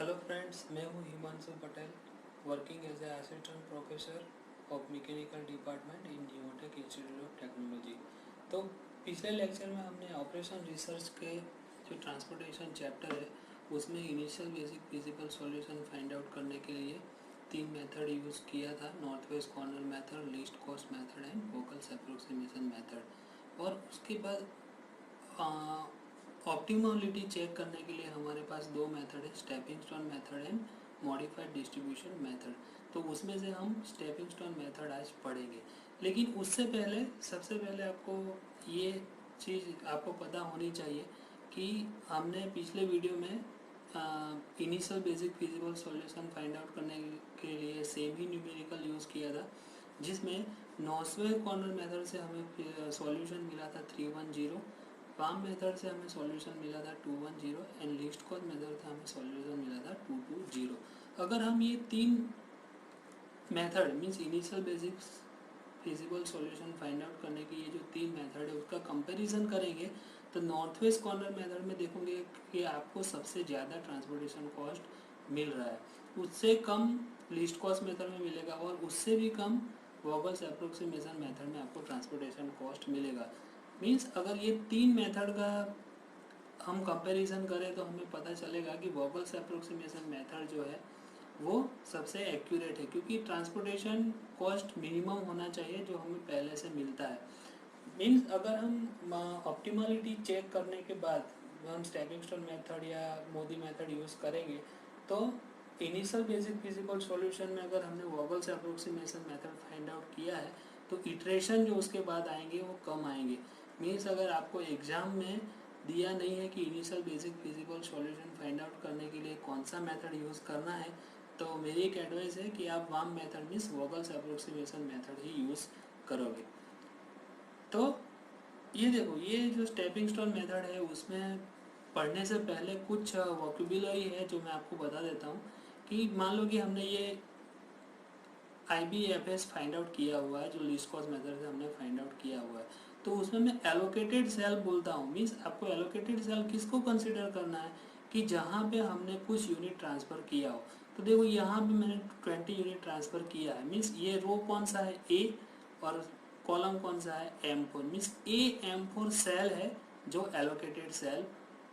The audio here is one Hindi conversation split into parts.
हेलो फ्रेंड्स, मैं हूं Himanshu Patel, working as a assistant professor of mechanical department in Newtech institute of technology. तो पिछले लेक्चर में हमने ऑपरेशन रिसर्च के जो ट्रांसपोर्टेशन चैप्टर है उसमें initial basic physical solution find out करने के लिए 3 मेथड यूज़ किया था: north west corner method, least cost method and vocals approximation method. और उसके बाद ऑप्टिमलिटी चेक करने के लिए हमारे पास दो मेथड है, stepping stone method and modified distribution method. तो उसमें से हम स्टेपिंग स्टोन मेथड आज पढ़ेंगे। लेकिन उससे पहले सबसे पहले आपको ये चीज़ आपको पता होनी चाहिए कि हमने पिछले वीडियो में initial basic physical solution find out करने के लिए सेम ही न्यूमेरिकल यूज़ किया था, जिसमें नॉर्थ कॉर्नर मेथड से हमें सॉल्यूशन मिला था 310, वाम मेथड से हमें सॉल्यूशन मिला था 210 एंड लीस्ट कॉस्ट मेथड से हमें सॉल्यूशन मिला था 220। अगर हम ये तीन method means initial basic physical solution find out करने की ये जो तीन मेथड है उसका कंपैरिजन करेंगे तो नॉर्थ वेस्ट कॉर्नर मेथड में देखोगे कि आपको सबसे ज़्यादा ट्रांसपोर्टेशन कॉस्ट मिल रहा है, उससे कम लीस्ट कॉस्ट मेथड में मिलेगा और उससे भी कम वॉगल्स अप्रोक्सीमेशन मेथड में आपको ट्रांसपोर्टेशन कॉस्ट मिलेगा। मीन्स अगर ये तीन मेथड का हम कंपैरिजन करें तो हमें पता चलेगा कि वॉगल्स अप्रोक्सीमेशन मेथड जो है वो सबसे एक्यूरेट है, क्योंकि ट्रांसपोर्टेशन कॉस्ट मिनिमम होना चाहिए जो हमें पहले से मिलता है। मीन्स अगर हम ऑप्टिमलिटी चेक करने के बाद हम स्टेपिंग स्टोन मेथड या मोदी मेथड यूज़ करेंगे तो इनिशियल बेसिक फिजिकल सॉल्यूशन में अगर हमने Vogel's approximation method find out किया है तो इटरेशन जो उसके बाद आएंगे वो कम आएंगे। मीन्स अगर आपको एग्जाम में दिया नहीं है कि initial basic physical solution find out करने के लिए कौन सा मेथड यूज़ करना है, तो मेरी एक एडवाइस है कि आप VAM method means Vogel's approximation method ही यूज़ करोगे। तो ये देखो, ये जो स्टेपिंग स्टोन मेथड है उसमें पढ़ने से पहले कुछ वोकेबुलरी है जो मैं आपको बता देता हूँ। कि मान लो कि हमने ये IBFS फाइंड आउट किया हुआ है, जो लीस्ट कॉस्ट मेथड से हमने फाइंड आउट किया हुआ है, तो उसमें मैं एलोकेटेड सेल बोलता हूँ। मीन्स आपको एलोकेटेड सेल किसको कंसिडर करना है कि जहाँ पे हमने कुछ यूनिट ट्रांसफ़र किया हो। तो देखो यहाँ पे मैंने 20 यूनिट ट्रांसफ़र किया है, मीन्स ये रो कौन सा है A और कॉलम कौन सा है M4, मीन्स AM4 सेल है जो एलोकेटेड सेल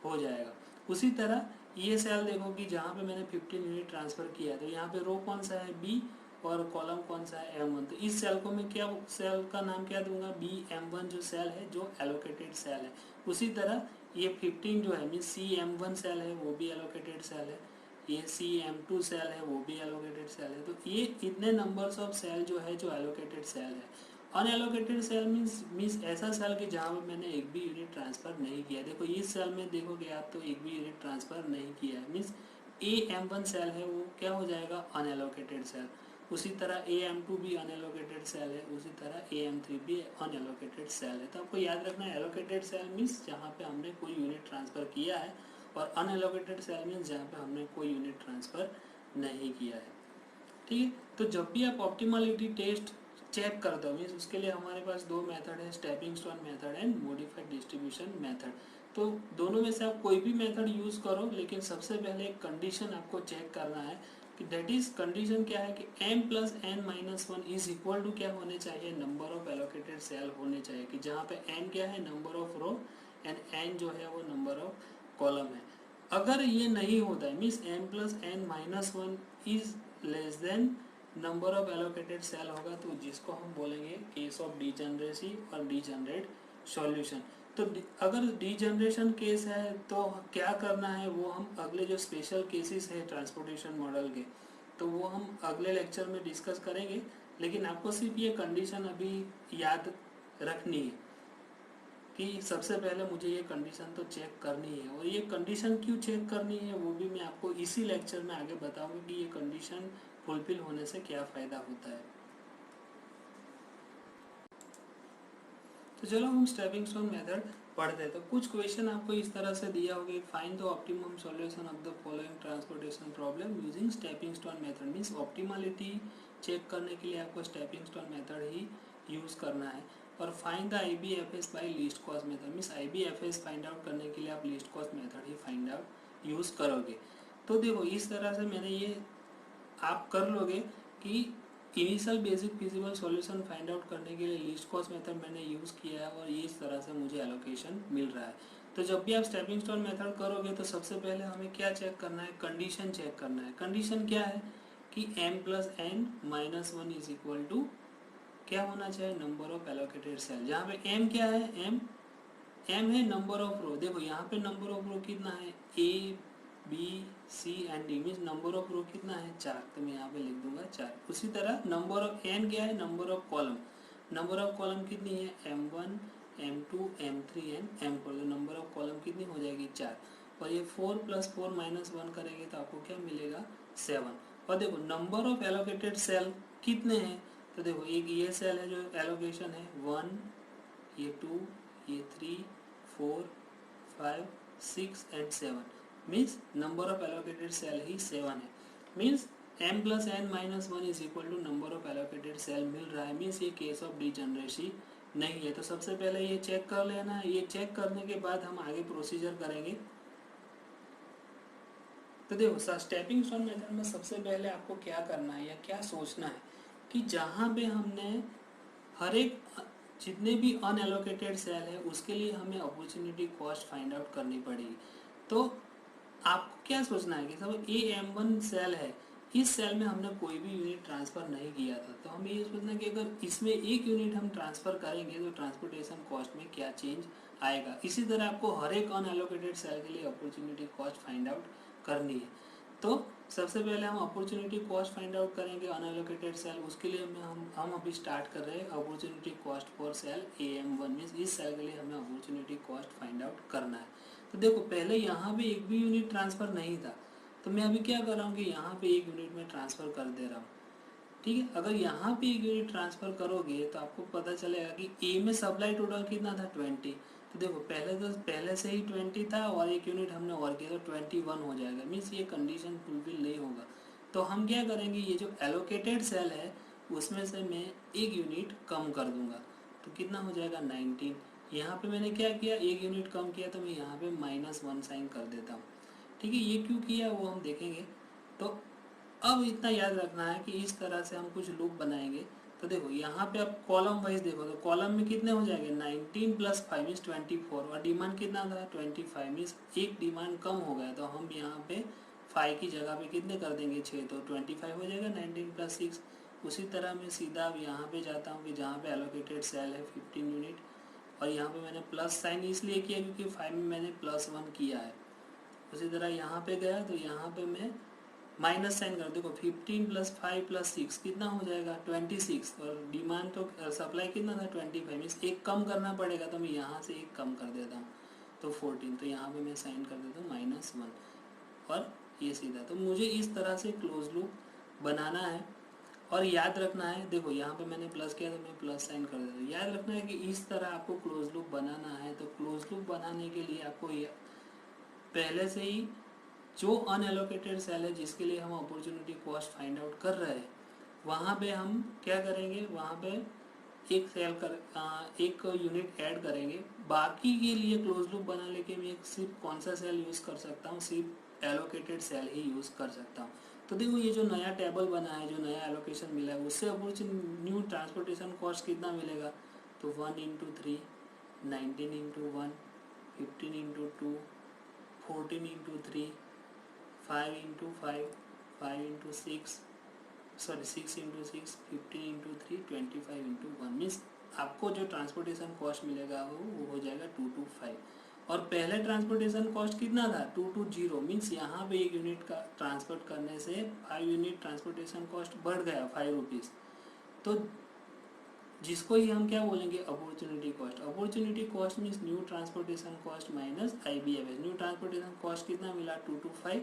हो जाएगा। उसी तरह ये सेल देखो कि जहाँ पे मैंने 15 यूनिट ट्रांसफ़र किया है तो यहाँ पे रो कौन सा है B और कॉलम कौन सा है M1। तो इस सेल को मैं क्या, सेल का नाम क्या दूंगा, BM1 जो सेल है जो एलोकेटेड सेल है। उसी तरह ये 15 जो है मीन्स CM1 सेल है वो भी एलोकेटेड सेल है, ये CM2 सेल है वो भी एलोकेटेड सेल है। तो ये इतने नंबर्स ऑफ सेल जो है जो एलोकेटेड सेल है। अनएलोकेटेड सेल मीन्स ऐसा सेल कि जहाँ पर मैंने एक भी यूनिट ट्रांसफ़र नहीं किया। देखो इस सेल में देखोगे आप तो एक भी यूनिट ट्रांसफ़र नहीं किया है, मीन्स AM1 सेल है वो क्या हो जाएगा, अनएलोकेटेड सेल। उसी तरह AM2 भी अनएलोकेटेड सेल है, उसी तरह AM3 भी अनएलोकेटेड सेल है। तो आपको याद रखना है एलोकेटेड सेल मीन्स जहाँ पे हमने कोई यूनिट ट्रांसफ़र किया है और अनएलोकेटेड सेल मीन्स जहाँ पे हमने कोई यूनिट ट्रांसफ़र नहीं किया है। ठीक है, तो जब भी आप ऑप्टिमलिटी टेस्ट चेक करते हो मीन्स उसके लिए हमारे पास दो मेथड है, stepping stone method and modified distribution method. तो दोनों में से आप कोई भी मेथड यूज़ करो, लेकिन सबसे पहले एक कंडीशन आपको चेक करना है कि दैट इज कंडीशन क्या है कि m+n-1 इज इक्वल टू क्या होने चाहिए, नंबर ऑफ एलोकेटेड सेल होने चाहिए, कि जहाँ पे n क्या है, number of row and n जो है वो नंबर ऑफ कॉलम है। अगर ये नहीं होता है means m+n-1 is less than number of allocated cell होगा तो जिसको हम बोलेंगे केस ऑफ डीजनरेसी और डीजनरेट सॉल्यूशन। तो अगर डीजनरेशन केस है तो क्या करना है वो हम अगले जो स्पेशल केसेस है ट्रांसपोर्टेशन मॉडल के तो वो हम अगले लेक्चर में डिस्कस करेंगे। लेकिन आपको सिर्फ ये कंडीशन अभी याद रखनी है कि सबसे पहले मुझे ये कंडीशन तो चेक करनी है, और ये कंडीशन क्यों चेक करनी है वो भी मैं आपको इसी लेक्चर में आगे बताऊंगा कि ये कंडीशन फुलफिल होने से क्या फ़ायदा होता है। तो चलो हम स्टेपिंग स्टोन मेथड पढ़ते हैं। तो कुछ क्वेश्चन आपको इस तरह से दिया होगा, find the optimum solution of the following transportation problem using stepping stone method. Means optimality check करने के लिए आपको स्टेपिंग स्टोन मेथड ही यूज़ करना है। और find the IBFS by least cost method, means IBFS find out करने के लिए आप लीस्ट कॉस्ट मेथड ही फाइंड आउट यूज़ करोगे। तो देखो इस तरह से मैंने ये आप कर लोगे कि initial basic feasible solution find out करने के लिए लीस्ट कॉस्ट मेथड मैंने यूज़ किया है और इस तरह से मुझे एलोकेशन मिल रहा है। तो जब भी आप स्टेपिंग स्टोन मेथड करोगे तो सबसे पहले हमें क्या चेक करना है, कंडीशन चेक करना है। कंडीशन क्या है कि m plus n minus one is equal to क्या होना चाहिए, नंबर ऑफ एलोकेटेड सेल, जहाँ पे m क्या है, m है नंबर ऑफ रो। देखो यहाँ पे नंबर ऑफ रो कितना है, a b c and d, means number of row कितना है 4, तो मैं यहाँ पे लिख दूंगा 4। उसी तरह नंबर ऑफ n क्या है, number of column, number of column कितनी है m1 m2 m3 and m4, तो नंबर ऑफ कॉलम कितनी हो जाएगी 4। और ये 4 प्लस 4 माइनस 1 करेंगे तो आपको क्या मिलेगा 7। और देखो नंबर ऑफ एलोकेटेड सेल कितने हैं, तो देखो एक ये सेल है जो एलोकेशन है 1, ये 2, ये 3, 4, 5, 6 and 7, means number of allocated cell ही 7 है। Means m plus n minus one is equal to number of allocated cell मिल रहा है, मीन्स ये केस ऑफ डिजनरेसी नहीं है। तो सबसे पहले ये चेक कर लेना है। ये चेक करने के बाद हम आगे प्रोसीजर करेंगे। तो देखो स्टेपिंग स्टोन मेथड में सबसे पहले आपको क्या करना है या क्या सोचना है कि जहाँ पे हमने हर एक जितने भी अनएलोकेटेड सेल है उसके लिए हमें अपॉर्चुनिटी कॉस्ट फाइंड आउट करनी पड़ेगी। तो आपको क्या सोचना है कि सब AM1 सेल है, इस सेल में हमने कोई भी यूनिट ट्रांसफ़र नहीं किया था, तो हमें ये सोचना है कि अगर इसमें एक यूनिट हम ट्रांसफ़र करेंगे तो ट्रांसपोर्टेशन कॉस्ट में क्या चेंज आएगा। इसी तरह आपको हर एक अनएलोकेटेड सेल के लिए अपॉर्चुनिटी कॉस्ट फाइंड आउट करनी है। तो सबसे पहले हम अपॉर्चुनिटी कॉस्ट फाइंड आउट करेंगे अनएलोकेटेड सेल, उसके लिए हम अभी स्टार्ट कर रहे हैं opportunity cost for sale AM1, means इस सेल के लिए हमें अपॉर्चुनिटी कॉस्ट फाइंड आउट करना है। तो देखो पहले यहाँ पे एक भी यूनिट ट्रांसफ़र नहीं था, तो मैं अभी क्या कर रहा हूँ कि यहाँ पे एक यूनिट में ट्रांसफ़र कर दे रहा हूँ। ठीक है, अगर यहाँ पे एक यूनिट ट्रांसफ़र करोगे तो आपको पता चलेगा कि ए में सप्लाई टोटल कितना था 20। तो देखो पहले से ही 20 था और एक यूनिट हमने और किया तो 21 हो जाएगा, मीन्स ये कंडीशन फुलफिल नहीं होगा। तो हम क्या करेंगे, ये जो एलोकेटेड सेल है उसमें से मैं एक यूनिट कम कर दूंगा, तो कितना हो जाएगा 19। यहाँ पे मैंने क्या किया, एक यूनिट कम किया तो मैं यहाँ पे -1 साइन कर देता हूँ। ठीक है, ये क्यों किया वो हम देखेंगे। तो अब इतना याद रखना है कि इस तरह से हम कुछ लूप बनाएंगे। तो देखो यहाँ पे आप कॉलम वाइज देखो तो कॉलम में कितने हो जाएंगे 19 प्लस 5 मीन्स 24, और डिमांड कितना था 25, मीन्स एक डिमांड कम हो गया, तो हम यहाँ पे 5 की जगह पे कितने कर देंगे 6, तो 25 हो जाएगा 19 प्लस 6। उसी तरह मैं सीधा अब यहाँ पे जाता हूँ कि जहाँ पे एलोकेटेड सेल है 15 यूनिट, और यहाँ पे मैंने प्लस साइन इसलिए किया क्योंकि 5 में मैंने +1 किया है। उसी तरह यहाँ पे गया तो यहाँ पे मैं माइनस साइन कर, देखो 15 प्लस 5 प्लस 6 कितना हो जाएगा 26, और डिमांड तो सप्लाई कितना था 25, मीन्स एक कम करना पड़ेगा, तो मैं यहाँ से एक कम कर देता हूँ तो 14, तो यहाँ पे मैं साइन कर देता हूँ -1 और ये सीधा। तो मुझे इस तरह से क्लोज लूप बनाना है और याद रखना है, देखो यहाँ पे मैंने प्लस किया तो मैं प्लस साइन कर देता हूँ। याद रखना है कि इस तरह आपको क्लोज लूप बनाना है। तो क्लोज लूप बनाने के लिए आपको पहले से ही जो अनएलोकेटेड सेल है जिसके लिए हम अपॉर्चुनिटी कॉस्ट फाइंड आउट कर रहे हैं वहाँ पे हम क्या करेंगे, वहाँ पे एक यूनिट ऐड करेंगे। बाकी के लिए क्लोज लूप बना लेके मैं सिर्फ कौन सा सेल यूज़ कर सकता हूँ, सिर्फ एलोकेटेड सेल ही यूज़ कर सकता हूँ। तो देखो ये जो नया टेबल बना है, जो नया एलोकेशन मिला है, उससे अपॉर्चुनिटी न्यू ट्रांसपोर्टेशन कॉस्ट कितना मिलेगा, तो 1 × 3, 19 × 1, 15 × 2, 14 × 3, 5 × 5, 5 × 6, सॉरी 6 × 6, 15 × 3, 25 × 1, मीन्स आपको जो ट्रांसपोर्टेशन कॉस्ट मिलेगा वो हो जाएगा 225। और पहले ट्रांसपोर्टेशन कॉस्ट कितना था 220, मीन्स यहाँ पे एक यूनिट का ट्रांसपोर्ट करने से 5 यूनिट ट्रांसपोर्टेशन कॉस्ट बढ़ गया 5 रुपीज़। तो जिसको ही हम क्या बोलेंगे opportunity cost. Opportunity cost means new transportation cost minus IBFS। New transportation cost कितना मिला 225,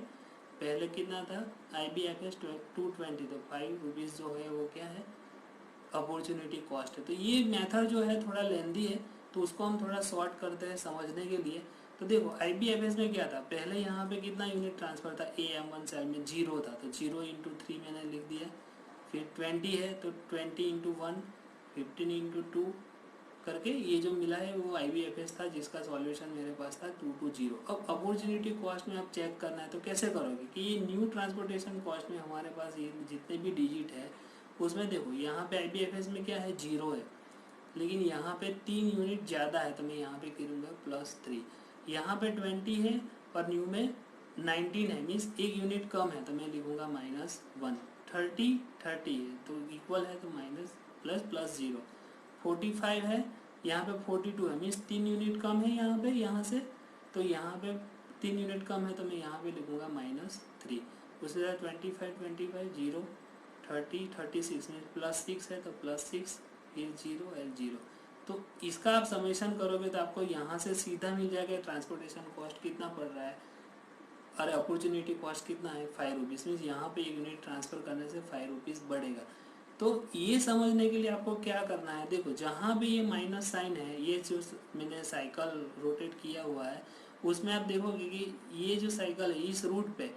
पहले कितना था IBFS 220, तो 5 रुपीज़ जो है वो क्या है अपॉर्चुनिटी कॉस्ट है। तो ये मेथड जो है थोड़ा लेंदी है, तो उसको हम थोड़ा शॉर्ट करते हैं समझने के लिए। तो देखो IBFS में क्या था, पहले यहाँ पे कितना यूनिट ट्रांसफर था AM1 सेल में 0 था, तो 0 × 3 मैंने लिख दिया। फिर 20 है तो 20 × 1, 15 × 2, करके ये जो मिला है वो IBFS था जिसका सॉल्यूशन मेरे पास था 220। अब अपॉर्चुनिटी कॉस्ट में आप चेक करना है तो कैसे करोगे कि ये न्यू ट्रांसपोर्टेशन कॉस्ट में हमारे पास ये जितने भी डिजिट है उसमें देखो यहाँ पे IBFS में क्या है 0 है, लेकिन यहाँ पे 3 यूनिट ज़्यादा है तो मैं यहाँ पे करूँगा +3। यहाँ पे 20 है और न्यू में 19 है, मीन्स 1 यूनिट कम है तो मैं लिखूँगा -1। 30 है तो इक्वल है तो माइनस प्लस 0। 45 है, यहाँ पे 42 है, मीन्स 3 यूनिट कम है यहाँ से तो यहाँ पे 3 यूनिट कम है तो मैं यहाँ पे लिखूँगा -3। उसके बाद 25 0 30 36 मीन्स +6 है तो +6 फिर 0 और 0। तो इसका आप समेशन करोगे तो आपको यहाँ से सीधा मिल जाएगा ट्रांसपोर्टेशन कॉस्ट कितना पड़ रहा है, अरे अपॉर्चुनिटी कॉस्ट कितना है 5 रुपीज़, मीन्स यहाँ पे 1 यूनिट ट्रांसफ़र करने से 5 रुपीज़ बढ़ेगा। तो ये समझने के लिए आपको क्या करना है, देखो जहाँ भी ये माइनस साइन है, ये जो मैंने साइकिल रोटेट किया हुआ है उसमें आप देखोगे कि ये जो साइकिल है इस रूट पे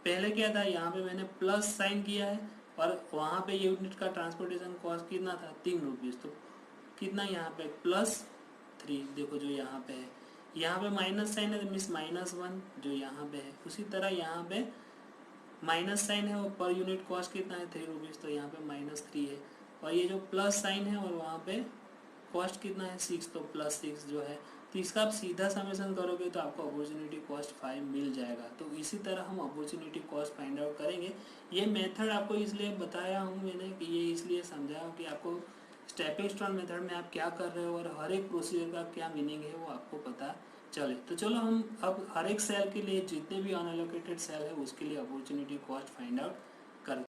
पहले क्या था, यहाँ पे मैंने प्लस साइन किया है और वहाँ पे यूनिट का ट्रांसपोर्टेशन कॉस्ट कितना था 3 रुपीज़, तो कितना यहाँ पे +3 देखो जो यहाँ पे है, यहाँ पे माइनस साइन है तो मीन्स -1 जो यहाँ पे है। उसी तरह यहाँ पे माइनस साइन है और पर यूनिट कॉस्ट कितना है 3 रुपीज़ तो यहाँ पे -3 है, और ये जो प्लस साइन है और वहाँ पे कॉस्ट कितना है 6 तो +6 जो है। तो इसका आप सीधा समेशन करोगे तो आपको अपॉर्चुनिटी कॉस्ट 5 मिल जाएगा। तो इसी तरह हम अपॉर्चुनिटी कॉस्ट फाइंड आउट करेंगे। ये मेथड आपको इसलिए बताया हूँ मैंने कि ये इसलिए समझाया कि आपको स्टेपिंग स्टोन मेथड में आप क्या कर रहे हो और हर एक प्रोसीजर का क्या मीनिंग है वो आपको पता चले। तो चलो हम अब हर एक सेल के लिए जितने भी अनएलोकेटेड सेल है उसके लिए अपॉर्चुनिटी कॉस्ट फाइंड आउट करते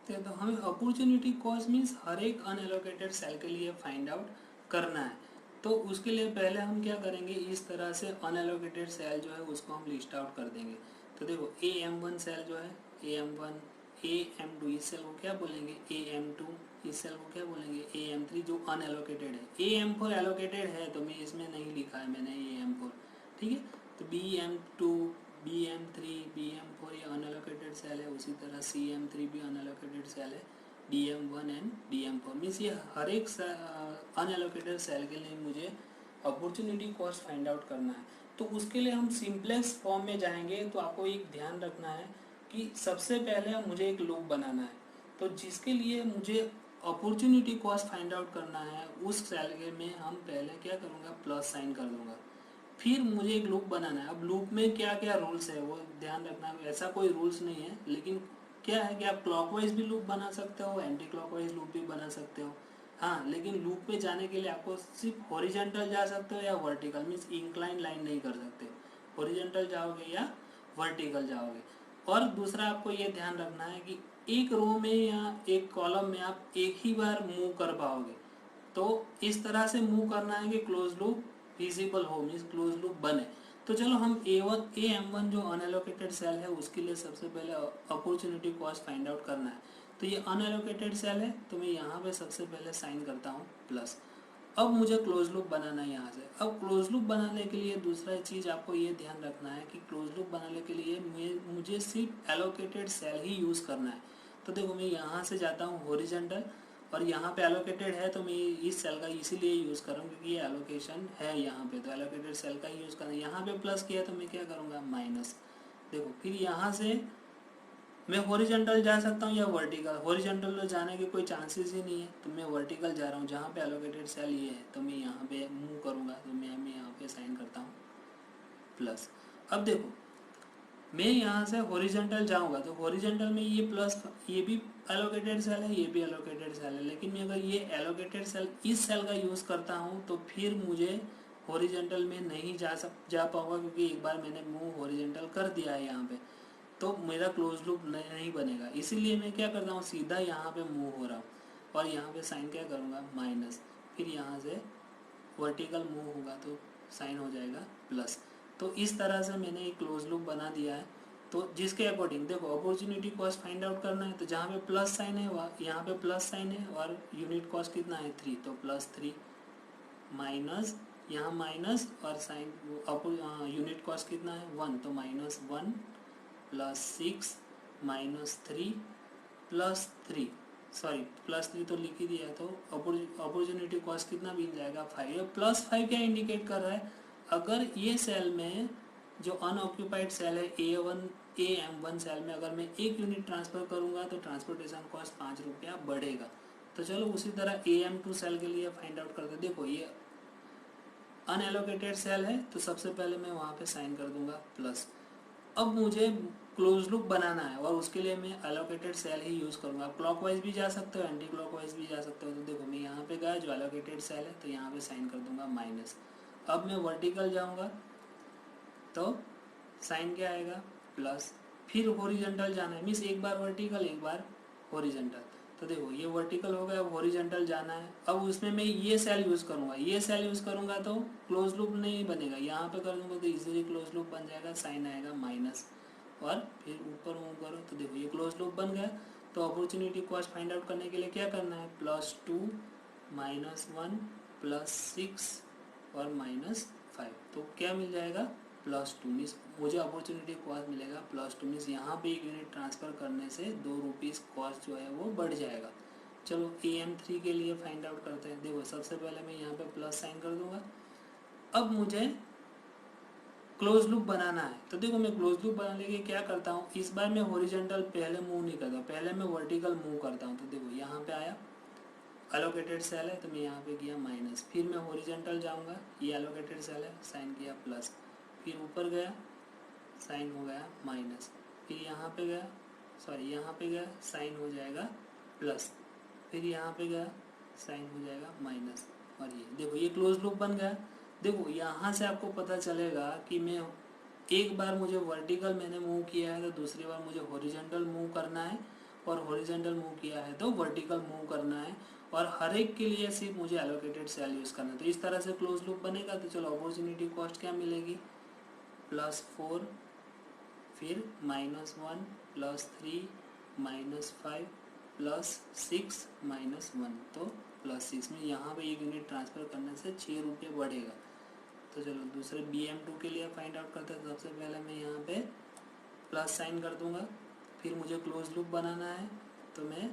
हैं। तो हमें अपॉर्चुनिटी कॉस्ट मीन्स हर एक अनएलोकेटेड सेल के लिए फाइंड आउट करना है। तो उसके लिए पहले हम क्या करेंगे, इस तरह से अनएलोकेटेड सेल जो है उसको हम लिस्ट आउट कर देंगे। तो देखो AM1 सेल जो है AM1 AM2 इस सेल को क्या बोलेंगे AM2, इस सेल को क्या बोलेंगे AM3 जो अनएलोकेटेड है। AM4 एलोकेटेड है तो मैं इसमें नहीं लिखा है मैंने AM4, ठीक है। तो BM2 BM3 BM4 ये अनएलोकेटेड सेल है, उसी तरह CM3 भी अनएलोकेटेड सेल है, DM1 एंड DM4 मीन्स ये हर एक अनएलोकेटेड सेल के लिए मुझे अपॉर्चुनिटी कॉस्ट फाइंड आउट करना है। तो उसके लिए हम सिंपलेक्स फॉर्म में जाएंगे। तो आपको एक ध्यान रखना है कि सबसे पहले मुझे एक लूप बनाना है, तो जिसके लिए मुझे अपॉर्चुनिटी कॉस्ट फाइंड आउट करना है उस सेल में हम पहले क्या करूँगा प्लस साइन कर दूंगा। फिर मुझे एक लूप बनाना है। अब लूप में क्या क्या रूल्स है वो ध्यान रखना है, ऐसा कोई रूल्स नहीं है, लेकिन क्या है कि आप क्लॉकवाइज भी लूप बना सकते हो, एंटी क्लॉकवाइज लूप भी बना सकते हो। हाँ, लेकिन लूप पे जाने के लिए आपको सिर्फ हॉरिजॉन्टल जा सकते हो या वर्टिकल, मीन्स इंक्लाइन लाइन नहीं कर सकते, हॉरिजॉन्टल जाओगे या वर्टिकल जाओगे। और दूसरा आपको ये ध्यान रखना है कि एक रो में या एक कॉलम में आप एक ही बार मूव कर पाओगे। तो इस तरह से मूव करना है कि क्लोज लूप फिजिबल हो, मीन्स क्लोज लूप बने। तो चलो हम AM1 जो अनएलोकेटेड सेल है उसके लिए सबसे पहले अपॉर्चुनिटी कॉस्ट फाइंड आउट करना है। तो ये अनएलोकेटेड सेल है तो मैं यहाँ पे सबसे पहले साइन करता हूँ प्लस। अब मुझे क्लोज लूप बनाना है यहाँ से। अब क्लोज लूप बनाने के लिए दूसरा चीज़ आपको ये ध्यान रखना है कि क्लोज लूप बनाने के लिए मुझे सिर्फ एलोकेटेड सेल ही यूज़ करना है। तो देखो मैं यहाँ से जाता हूँ हॉरिजॉन्टल और यहाँ पे एलोकेटेड है तो मैं इस सेल का इसीलिए यूज़ कर रहा हूँ क्योंकि ये एलोकेशन है यहाँ पे, तो एलोकेटेड सेल का ही यूज़ करना है। यहाँ पे प्लस किया तो मैं क्या करूँगा माइनस। देखो फिर यहाँ से मैं हॉरिजॉन्टल जा सकता हूँ या वर्टिकल, हॉरिजॉन्टल तो जाने के कोई चांसेस ही नहीं है तो मैं वर्टिकल जा रहा हूँ। जहाँ पे एलोकेटेड सेल ये है तो मैं यहाँ पे मूव करूँगा तो मैं यहाँ पे साइन करता हूँ प्लस। अब देखो मैं यहाँ से हॉरिजॉन्टल जाऊँगा तो हॉरिजॉन्टल में ये प्लस, ये भी एलोकेटेड सेल है, ये भी एलोकेटेड सेल है, लेकिन मैं अगर ये एलोकेटेड सेल इस सेल का यूज़ करता हूँ तो फिर मुझे हॉरिजॉन्टल में नहीं जा पाऊँगा क्योंकि एक बार मैंने मूव हॉरिजॉन्टल कर दिया है यहाँ पे, तो मेरा क्लोज लूप नहीं बनेगा। इसीलिए मैं क्या करता हूँ सीधा यहाँ पे मूव हो रहा हूँ और यहाँ पे साइन क्या करूँगा माइनस, फिर यहाँ से वर्टिकल मूव होगा तो साइन हो जाएगा प्लस। तो इस तरह से मैंने एक क्लोज लूप बना दिया है। तो जिसके अकॉर्डिंग देखो अपॉर्चुनिटी कॉस्ट फाइंड आउट करना है तो जहाँ पे प्लस साइन है वहाँ यहाँ पे प्लस साइन है और यूनिट कॉस्ट कितना है 3 तो +3 माइनस यहाँ माइनस और साइन यूनिट कॉस्ट कितना है 1 तो -1 +6 -3 +3 सॉरी +3 तो लिख ही दिया, तो अपॉर्चुनिटी कॉस्ट कितना मिल जाएगा 5। +5 क्या इंडिकेट कर रहा है, अगर ये सेल में जो अनऑक्यूपाइड सेल है AM1 सेल में अगर मैं 1 यूनिट ट्रांसफ़र करूँगा तो ट्रांसपोर्टेशन कॉस्ट 5 रुपया बढ़ेगा। तो चलो उसी तरह AM2 सेल के लिए फाइंड आउट करते हैं। देखो ये अनएलोकेटेड सेल है तो सबसे पहले मैं वहाँ पे साइन कर दूंगा प्लस। अब मुझे क्लोज लूप बनाना है और उसके लिए मैं एलोकेटेड सेल ही यूज़ करूँगा। आप क्लॉकवाइज भी जा सकते हो, एंटी क्लॉकवाइज भी जा सकते हो। तो देखो मैं यहाँ पे गया जो एलोकेटेड सेल है तो यहाँ पे साइन कर दूंगा माइनस। अब मैं वर्टिकल जाऊँगा तो साइन क्या आएगा प्लस। फिर हॉरिजॉन्टल जाना है, मीन्स एक बार वर्टिकल एक बार हॉरिजॉन्टल। तो देखो ये वर्टिकल हो गया, अब हॉरिजॉन्टल जाना है। अब उसमें मैं ये सेल यूज़ करूँगा, ये सेल यूज़ करूँगा तो क्लोज लूप नहीं बनेगा, यहाँ पे कर दूँगा तो इजीली क्लोज लूप बन जाएगा, साइन आएगा माइनस और फिर ऊपर मूव करो तो देखो ये क्लोज लूप बन गया। तो अपॉर्चुनिटी कॉस्ट फाइंड आउट करने के लिए क्या करना है, +2 -1 +6 और -5। तो क्या मिल जाएगा +2 मीन्स मुझे अपॉर्चुनिटी कॉस्ट मिलेगा +2 मीन्स यहाँ पे 1 यूनिट ट्रांसफ़र करने से 2 रुपीज़ कॉस्ट जो है वो बढ़ जाएगा। चलो AM3 के लिए फाइंड आउट करते हैं। देखो सबसे पहले मैं यहाँ पे प्लस साइन कर दूंगा। अब मुझे क्लोज लूप बनाना है तो देखो मैं क्लोज लूप बनाने के लिए क्या करता हूँ, इस बार मैं हॉरिजॉन्टल पहले मूव नहीं करता, पहले मैं वर्टिकल मूव करता हूँ। तो देखो यहाँ पे आया एलोकेटेड सेल है तो मैं यहाँ पे किया माइनस, फिर मैं हॉरिजॉन्टल जाऊँगा, ये एलोकेटेड सेल है साइन किया प्लस, फिर ऊपर गया साइन हो गया माइनस, फिर यहाँ पे गया यहाँ पे गया साइन हो जाएगा प्लस, फिर यहाँ पे गया साइन हो जाएगा माइनस। और ये देखो ये क्लोज लूप बन गया। देखो यहाँ से आपको पता चलेगा कि मैं एक बार मुझे वर्टिकल मैंने मूव किया है तो दूसरी बार मुझे हॉरिजॉन्टल मूव करना है, और हॉरिजॉन्टल मूव किया है तो वर्टिकल मूव करना है, और हर एक के लिए सिर्फ मुझे एलोकेटेड सेल यूज़ करना है। तो इस तरह से क्लोज लूप बनेगा। तो चलो अपॉर्चुनिटी कॉस्ट क्या मिलेगी, +4 फिर -1 +3 -5 +6 -1 तो +6 में यहाँ पे 1 यूनिट ट्रांसफ़र करने से 6 रुपये बढ़ेगा। तो चलो दूसरे BM2 के लिए फाइंड आउट करते हैं। तो सबसे पहले मैं यहाँ पे प्लस साइन कर दूंगा, फिर मुझे क्लोज लूप बनाना है तो मैं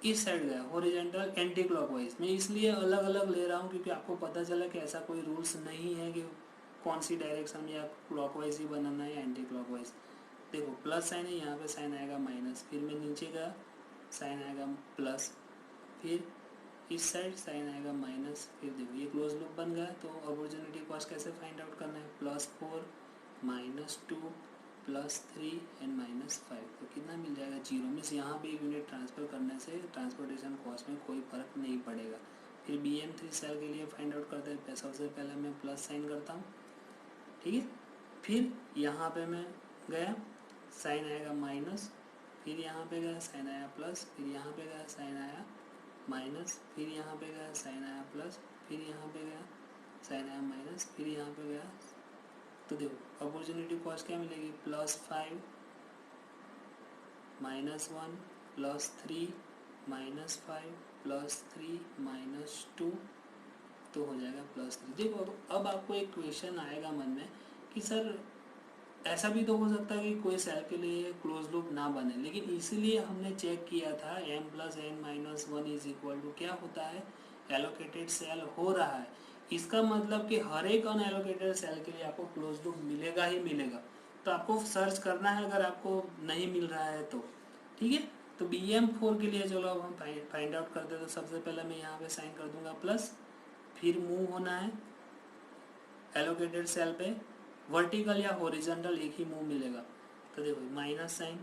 इस साइड गया हॉरिजॉन्टल एंटी क्लॉकवाइज। मैं इसलिए अलग अलग ले रहा हूँ क्योंकि आपको पता चला कि ऐसा कोई रूल्स नहीं है कि कौन सी डायरेक्शन में या क्लॉकवाइज ही बनाना है या एंटी क्लॉकवाइज। देखो प्लस साइन है, यहाँ पे साइन आएगा माइनस, फिर मैं नीचे गया साइन आएगा प्लस, फिर इस साइड साइन आएगा माइनस, फिर देखो ये क्लोज लूप बन गया। तो अपॉर्चुनिटी कॉस्ट कैसे फाइंड आउट करना है, +4 -2 +3 एंड -5 तो कितना मिल जाएगा 0 मीन्स यहाँ पे 1 यूनिट ट्रांसफ़र करने से ट्रांसपोर्टेशन कॉस्ट में कोई फ़र्क नहीं पड़ेगा। फिर BM3 सेल के लिए फाइंड आउट करते हैं। सबसे पहले मैं प्लस साइन करता हूँ, ठीक है, फिर यहाँ पे मैं गया साइन आएगा माइनस, फिर यहाँ पे गया साइन आया प्लस, फिर यहाँ पे गया साइन आया माइनस, फिर यहाँ पे गया साइन आया प्लस, फिर यहाँ पे गया साइन आया माइनस, फिर यहाँ पे गया। तो देखो अपॉर्चुनिटी कॉस्ट क्या मिलेगी, +5 -1 +3 -5 +3 -2 तो हो जाएगा +3। देखो अब आपको एक क्वेश्चन आएगा मन में कि सर ऐसा भी तो हो सकता है कि कोई सेल के लिए क्लोज लूप ना बने, लेकिन इसीलिए हमने चेक किया था m + n - 1 = क्या होता है, एलोकेटेड सेल हो रहा है। इसका मतलब कि हर एक अनएलोकेटेड सेल के लिए आपको क्लोज लूप मिलेगा ही मिलेगा। तो आपको सर्च करना है अगर आपको नहीं मिल रहा है तो, ठीक है। तो BM4 के लिए चलो अब हम फाइंड आउट करते हैं। तो सबसे पहले मैं यहाँ पे साइन कर दूंगा प्लस, फिर मूव होना है एलोकेटेड सेल पे, वर्टिकल या हॉरिजॉन्टल एक ही मूव मिलेगा। तो देखो माइनस साइन,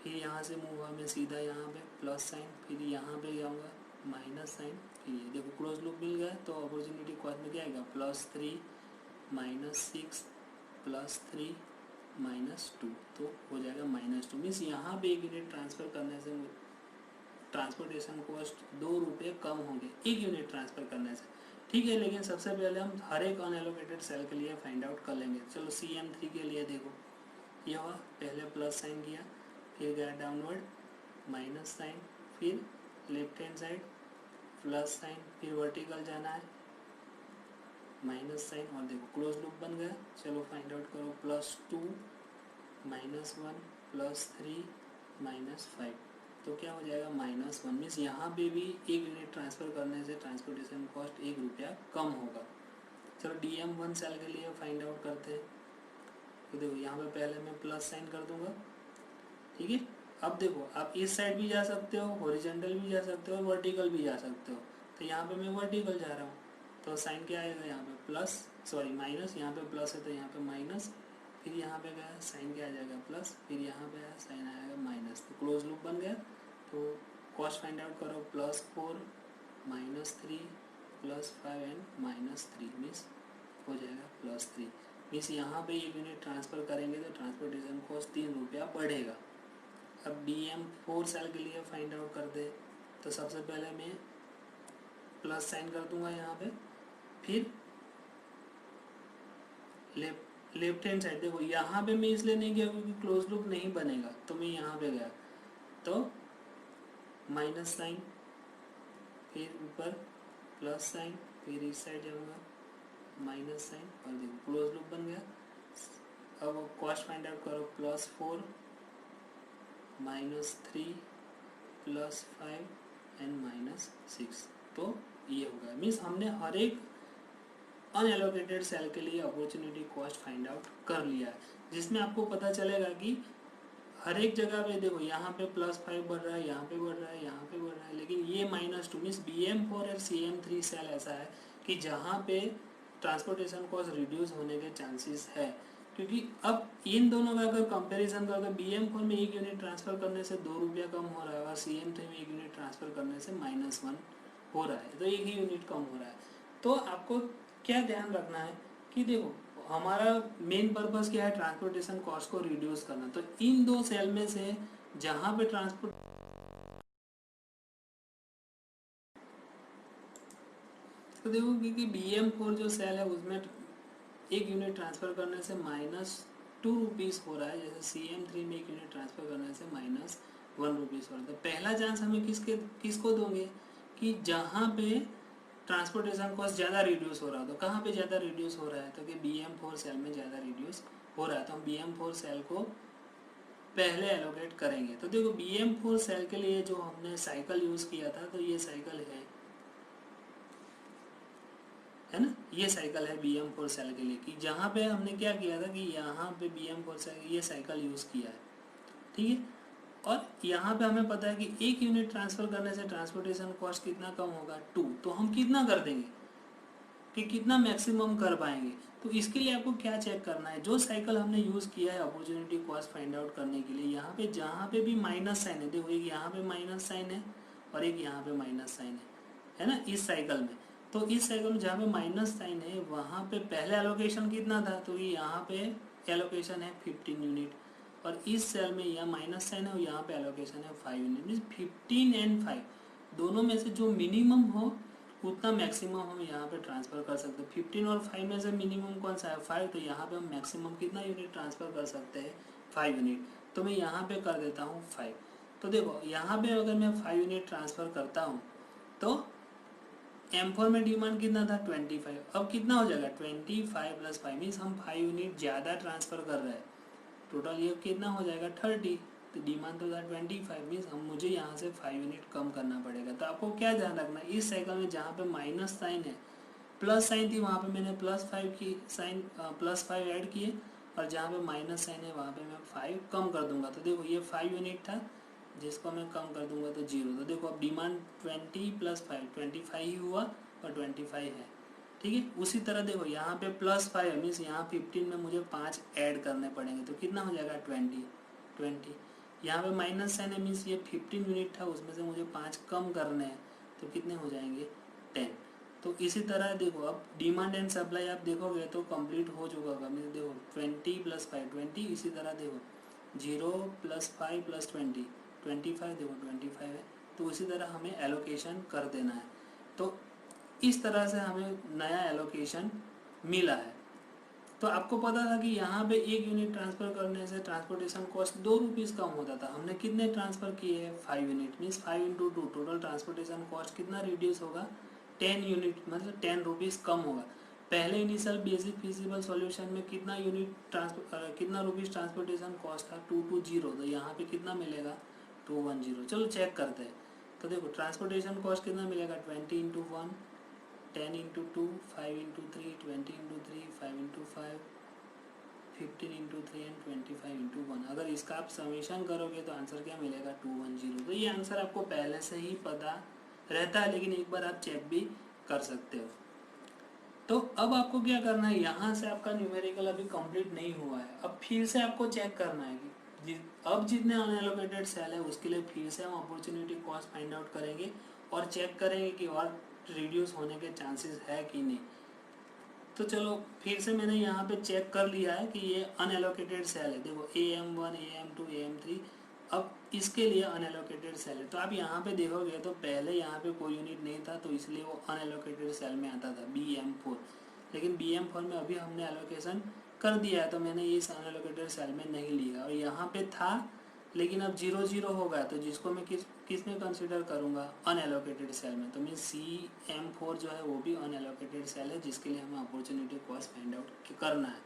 फिर यहाँ से मूव हुआ मैं सीधा यहाँ पे प्लस साइन, फिर यहाँ पे जाऊँगा माइनस साइन, फिर ये देखो क्लोज लूप मिल गया। तो अपॉर्चुनिटी कॉस्ट में क्या आएगा, +3 -6 +3 -2 तो हो जाएगा -2 मीन्स यहाँ पे 1 यूनिट ट्रांसफ़र करने से ट्रांसपोर्टेशन कॉस्ट 2 रुपये कम होंगे 1 यूनिट ट्रांसफ़र करने से, ठीक है। लेकिन सबसे पहले हम हर एक अनएलोकेटेड सेल के लिए फाइंड आउट कर लेंगे। चलो CM3 के लिए देखो यह हुआ, पहले प्लस साइन किया, फिर गया डाउनवर्ड माइनस साइन, फिर left hand side plus sign, फिर वर्टिकल जाना है माइनस साइन, और देखो क्लोज लूप बन गया। चलो फाइंड आउट करो, +2 -1 +3 -5 तो क्या हो जाएगा -1 मीन्स यहाँ पे भी 1 यूनिट ट्रांसफ़र करने से ट्रांसपोर्टेशन कॉस्ट 1 रुपया कम होगा। चलो DM1 सेल के लिए फाइंड आउट करते हैं। तो देखो यहाँ पे पहले मैं प्लस साइन कर दूंगा, ठीक है। अब देखो आप इस साइड भी जा सकते हो, हॉरिजॉन्टल भी जा सकते हो और वर्टिकल भी जा सकते हो। तो यहाँ पे मैं वर्टिकल जा रहा हूँ, तो साइन क्या आएगा यहाँ पे प्लस, सॉरी माइनस, यहाँ पे प्लस है तो यहाँ पे माइनस, फिर यहाँ पे गया साइन क्या आ जाएगा प्लस, फिर यहाँ पे आया साइन आएगा माइनस, तो क्लोज लूप बन गया। तो कॉस्ट फाइंड आउट करो, +4 -3 +5 एंड -3 मीन्स हो जाएगा +3 मीन्स यहाँ पे 1 यूनिट ट्रांसफ़र करेंगे तो ट्रांसपोर्टेशन कॉस्ट 3 रुपया बढ़ेगा। अब DM4 सेल के लिए फाइंड आउट कर दे, तो सबसे पहले मैं प्लस साइन कर दूंगा यहाँ पे, फिर लेफ्ट हैंड साइड देखो यहाँ पे मैं इसलिए नहीं गया क्योंकि क्लोज लूप नहीं बनेगा, तो मैं यहाँ पे गया तो माइनस साइन, फिर ऊपर प्लस साइन, फिर इस साइड जाऊँगा माइनस साइन और देखो क्लोज लूप बन गया। अब कॉस्ट फाइंड आउट करो, +4 -3 +5 एंड -6, तो ये होगा। मीन्स हमने हर एक अनएलोकेटेड सेल के लिए अपॉर्चुनिटी कॉस्ट फाइंड आउट कर लिया है, जिसमें आपको पता चलेगा कि हर एक जगह पे देखो यहाँ पे +5 बढ़ रहा है, यहाँ पे बढ़ रहा है, यहाँ पे बढ़ रहा है, लेकिन ये -2 मीन्स BM4 और CM3 सेल ऐसा है कि जहाँ पे ट्रांसपोर्टेशन कॉस्ट रिड्यूस होने के चांसेस है। क्योंकि अब इन दोनों का अगर कंपैरिजन करो तो BM4 में 1 यूनिट ट्रांसफ़र करने से 2 रुपया कम हो रहा है और CM3 में 1 यूनिट ट्रांसफ़र करने से -1 हो रहा है, तो 1 ही यूनिट कम हो रहा है। तो आपको क्या ध्यान रखना है कि देखो हमारा मेन पर्पस क्या है, ट्रांसपोर्टेशन कॉस्ट को रिड्यूस करना। तो इन दो सेल में से जहां पे ट्रांसपोर्ट, तो देखो क्योंकि BM4 जो सेल है उसमें 1 यूनिट ट्रांसफ़र करने से -2 रुपीज़ हो रहा है, जैसे CM3 में 1 यूनिट ट्रांसफ़र करने से -1 रुपीज़ हो रहा है। तो पहला चांस हमें किसको दोगे कि जहाँ पे ट्रांसपोर्टेशन कॉस्ट ज़्यादा रिड्यूस हो रहा है। तो कहाँ पे ज़्यादा रिड्यूस हो रहा है, तो कि BM4 सेल में ज़्यादा रिड्यूस हो रहा है, तो हम BM4 सेल को पहले एलोकेट करेंगे। तो देखो BM4 सेल के लिए जो हमने साइकिल यूज़ किया था, तो ये साइकिल है ना, ये साइकिल है BM4 सेल के लिए, कि जहाँ पे हमने क्या किया था कि यहाँ पे BM4 सेल ये साइकिल यूज़ किया है, ठीक है। और यहाँ पे हमें पता है कि 1 यूनिट ट्रांसफ़र करने से ट्रांसपोर्टेशन कॉस्ट कितना कम होगा, 2। तो हम कितना कर देंगे कि कितना मैक्सिमम कर पाएंगे। तो इसके लिए आपको क्या चेक करना है, जो साइकिल हमने यूज़ किया है अपॉर्चुनिटी कॉस्ट फाइंड आउट करने के लिए, यहाँ पे जहाँ पे भी माइनस साइन है, देखो एक यहाँ पे माइनस साइन है और एक यहाँ पे माइनस साइन है ना, इस साइकिल में। तो इस साइकिल में जहाँ पे माइनस साइन है वहाँ पे पहले एलोकेशन कितना था, तो यहाँ पे एलोकेशन है 15 यूनिट, और इस सेल में यहाँ माइनस साइन है और यहाँ पे एलोकेशन है 5 यूनिट। मीन्स 15 एंड 5 दोनों में से जो मिनिमम हो उतना मैक्सिमम हम यहाँ पे ट्रांसफ़र कर सकते हैं। 15 और 5 में से मिनिमम कौन सा है, 5, तो यहाँ पे हम मैक्सिमम कितना यूनिट ट्रांसफ़र कर सकते हैं, 5 यूनिट। तो मैं यहाँ पे कर देता हूँ 5। तो देखो यहाँ पे अगर मैं 5 यूनिट ट्रांसफ़र करता हूँ तो M4 में डिमांड कितना था 25, अब कितना हो जाएगा 25 + 5 मीन्स हम 5 यूनिट ज़्यादा ट्रांसफ़र कर रहे हैं, टोटल ये कितना हो जाएगा 30। तो डिमांड तो था 25 मीन्स हम मुझे यहाँ से 5 यूनिट कम करना पड़ेगा। तो आपको क्या ध्यान रखना है, इस साइकिल में जहाँ पे माइनस साइन है, प्लस साइन थी वहाँ पे मैंने +5 की साइन +5 ऐड किए, और जहाँ पे माइनस साइन है वहाँ पे मैं 5 कम कर दूंगा। तो देखो ये 5 यूनिट था जिसको मैं कम कर दूंगा तो 0। तो देखो अब डिमांड 20 + 5 25 ही हुआ और 25 है, ठीक है। उसी तरह देखो यहाँ पे +5 है मीन्स यहाँ 15 में मुझे 5 ऐड करने पड़ेंगे, तो कितना हो जाएगा 20। यहाँ पे माइनस साइन है मीन्स ये 15 यूनिट था उसमें से मुझे 5 कम करने हैं, तो कितने हो जाएंगे 10। तो इसी तरह देखो अब डिमांड एंड सप्लाई आप देखोगे तो कंप्लीट हो चुका होगा। मीन्स देखो 20 + 5 20, इसी तरह देखो 0 + 5 + 20 25, देखो 25 है। तो उसी तरह हमें एलोकेशन कर देना है। तो इस तरह से हमें नया एलोकेशन मिला है। तो आपको पता था कि यहाँ पे 1 यूनिट ट्रांसफ़र करने से ट्रांसपोर्टेशन कॉस्ट 2 रुपीज़ कम होता था। हमने कितने ट्रांसफ़र किए हैं 5 unit, means 5 × 2 total transportation cost कितना रिड्यूस होगा 10 यूनिट, मतलब 10 रुपीज़ कम होगा। पहले इनिशियल बेसिक फिजिबल सॉल्यूशन में कितना यूनिट कितना रुपीज़ ट्रांसपोर्टेशन कॉस्ट था 220, तो यहाँ पे कितना मिलेगा 210। चलो चेक करते हैं। तो देखो ट्रांसपोर्टेशन कॉस्ट कितना मिलेगा, 20 into 1, 10 into 2, 5 into 3, 20 into 3, 5 into 5, 15 into 3 and 25 into 1। अगर इसका आप समेशन करोगे तो आंसर क्या मिलेगा, 210। तो ये आंसर आपको पहले से ही पता रहता है, लेकिन एक बार आप चेक भी कर सकते हो। तो अब आपको क्या करना है, यहाँ से आपका न्यूमेरिकल अभी कंप्लीट नहीं हुआ है, अब फिर से आपको चेक करना है कि अब जितने अनएलोकेटेड सेल है उसके लिए फिर से हम अपॉर्चुनिटी कॉस्ट फाइंड आउट करेंगे और चेक करेंगे कि और रिड्यूस होने के चांसेस है कि नहीं। तो चलो फिर से मैंने यहाँ पे चेक कर लिया है कि ये अनएलोकेटेड सेल है। देखो AM1, AM2, AM3, अब इसके लिए अनएलोकेटेड सेल है। तो आप यहाँ पे देखोगे तो पहले यहाँ पे कोई यूनिट नहीं था, तो इसलिए वो अनएलोकेटेड सेल में आता था BM4। लेकिन BM4 में अभी हमने एलोकेशन कर दिया है, तो मैंने इस अनएलोकेटेड सेल में नहीं लिया। और यहाँ पे था लेकिन अब 0 0 हो गया, तो जिसको मैं किस में कंसिडर करूँगा, अनएलोकेटेड सेल में। तो मीन CM4 जो है वो भी अनएलोकेटेड सेल है, जिसके लिए हमें अपॉर्चुनिटी कॉस्ट फाइंड आउट करना है।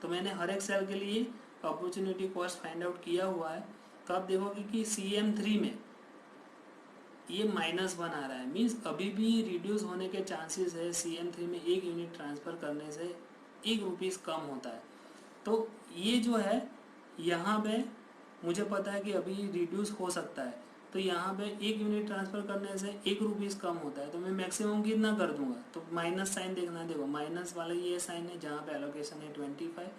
तो मैंने हर एक सेल के लिए अपॉर्चुनिटी कॉस्ट फाइंड आउट किया हुआ है। तो आप देखोगे कि CM3 में ये -1 आ रहा है, मीन्स अभी भी रिड्यूस होने के चांसेस है। CM3 में 1 यूनिट ट्रांसफ़र करने से ₹1 कम होता है। तो ये जो है यहाँ पे मुझे पता है कि अभी रिड्यूस हो सकता है, तो यहाँ पे 1 यूनिट ट्रांसफ़र करने से ₹1 कम होता है, तो मैं मैक्सिमम कितना कर दूंगा। तो माइनस साइन देखना है, देखो माइनस वाला ये साइन है जहाँ पे एलोकेशन है 25,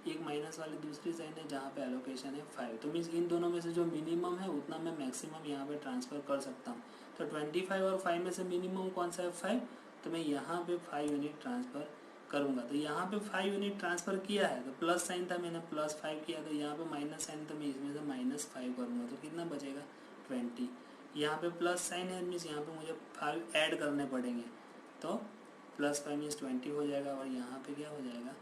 एक माइनस वाली दूसरी साइन है जहाँ पे एलोकेशन है 5। तो मीन्स इन दोनों में से जो मिनिमम है उतना मैं मैक्सिमम यहाँ पे ट्रांसफ़र कर सकता हूँ। तो 25 और 5 में से मिनिमम कौन सा है, 5। तो मैं यहाँ पे 5 यूनिट ट्रांसफ़र करूँगा। तो यहाँ पे 5 यूनिट ट्रांसफ़र किया है, तो प्लस साइन था, मैंने +5 किया। तो यहाँ पे माइनस साइन, तो मैं इसमें से -5 करूँगा, तो कितना बचेगा, 20। यहाँ पे प्लस साइन है, मीन्स यहाँ पे मुझे 5 ऐड करने पड़ेंगे, तो +5 मीन्स 20 हो जाएगा, और यहाँ पे क्या हो जाएगा,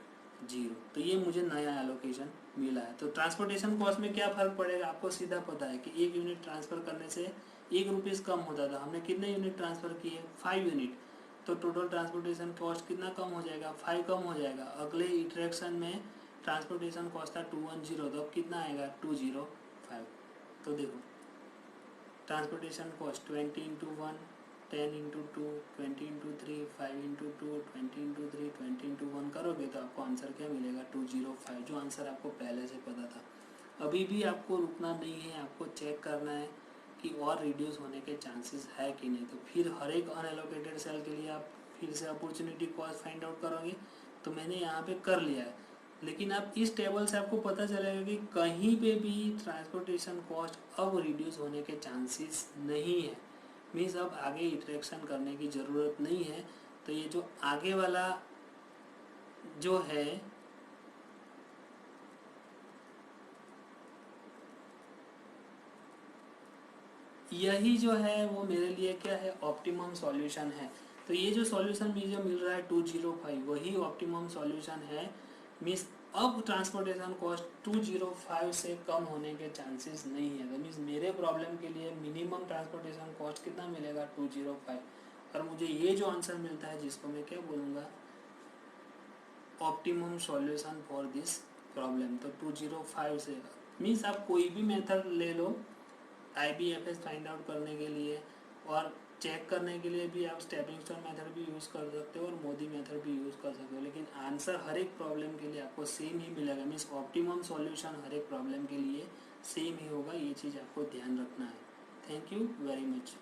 0। तो ये मुझे नया एलोकेशन मिला है। तो ट्रांसपोर्टेशन कॉस्ट में क्या फ़र्क पड़ेगा, आपको सीधा पता है कि 1 यूनिट ट्रांसफ़र करने से ₹1 कम होता था। हमने कितने यूनिट ट्रांसफ़र किए, 5 यूनिट। तो टोटल ट्रांसपोर्टेशन कॉस्ट कितना कम हो जाएगा, 5 कम हो जाएगा। अगले इटरेक्शन में ट्रांसपोर्टेशन कॉस्ट था 210, तो अब कितना आएगा, 205। तो देखो transportation cost 20 into 1, 10 into 2, 20 into 3, 5 into 2, 20 into 3, 20 into 1 करोगे तो आपको आंसर क्या मिलेगा, 205, जो आंसर आपको पहले से पता था। अभी भी आपको रुकना नहीं है, आपको चेक करना है कि और रिड्यूस होने के चांसेस है कि नहीं। तो फिर हर एक अनएलोकेटेड सेल के लिए आप फिर से अपॉर्चुनिटी कॉस्ट फाइंड आउट करोगे। तो मैंने यहाँ पे कर लिया है, लेकिन आप इस टेबल से आपको पता चलेगा कि कहीं पे भी ट्रांसपोर्टेशन कॉस्ट अब रिड्यूस होने के चांसेस नहीं है। मीन्स अब आगे इटरेक्शन करने की ज़रूरत नहीं है। तो ये जो आगे वाला जो है यही जो है वो मेरे लिए क्या है, ऑप्टिमम सॉल्यूशन है। तो ये जो सॉल्यूशन मुझे मिल रहा है 205, वही ऑप्टिमम सॉल्यूशन है। मीन्स अब ट्रांसपोर्टेशन कॉस्ट 205 से कम होने के चांसेस नहीं है। तो मीन्स मेरे प्रॉब्लम के लिए मिनिमम ट्रांसपोर्टेशन कॉस्ट कितना मिलेगा, 205। और मुझे ये जो आंसर मिलता है, जिसको मैं क्या बोलूँगा, optimum solution for this problem. तो 205 से मीन्स आप कोई भी मेथड ले लो IBFS फाइंड आउट करने के लिए, और चेक करने के लिए भी आप स्टेपिंग स्टोन मेथड भी यूज़ कर सकते हो और मोदी मेथड भी यूज़ कर सकते हो, लेकिन आंसर हर एक प्रॉब्लम के लिए आपको सेम ही मिलेगा। मीन्स ऑप्टिमम सॉल्यूशन हर एक प्रॉब्लम के लिए सेम ही होगा, ये चीज़ आपको ध्यान रखना है। Thank you very much.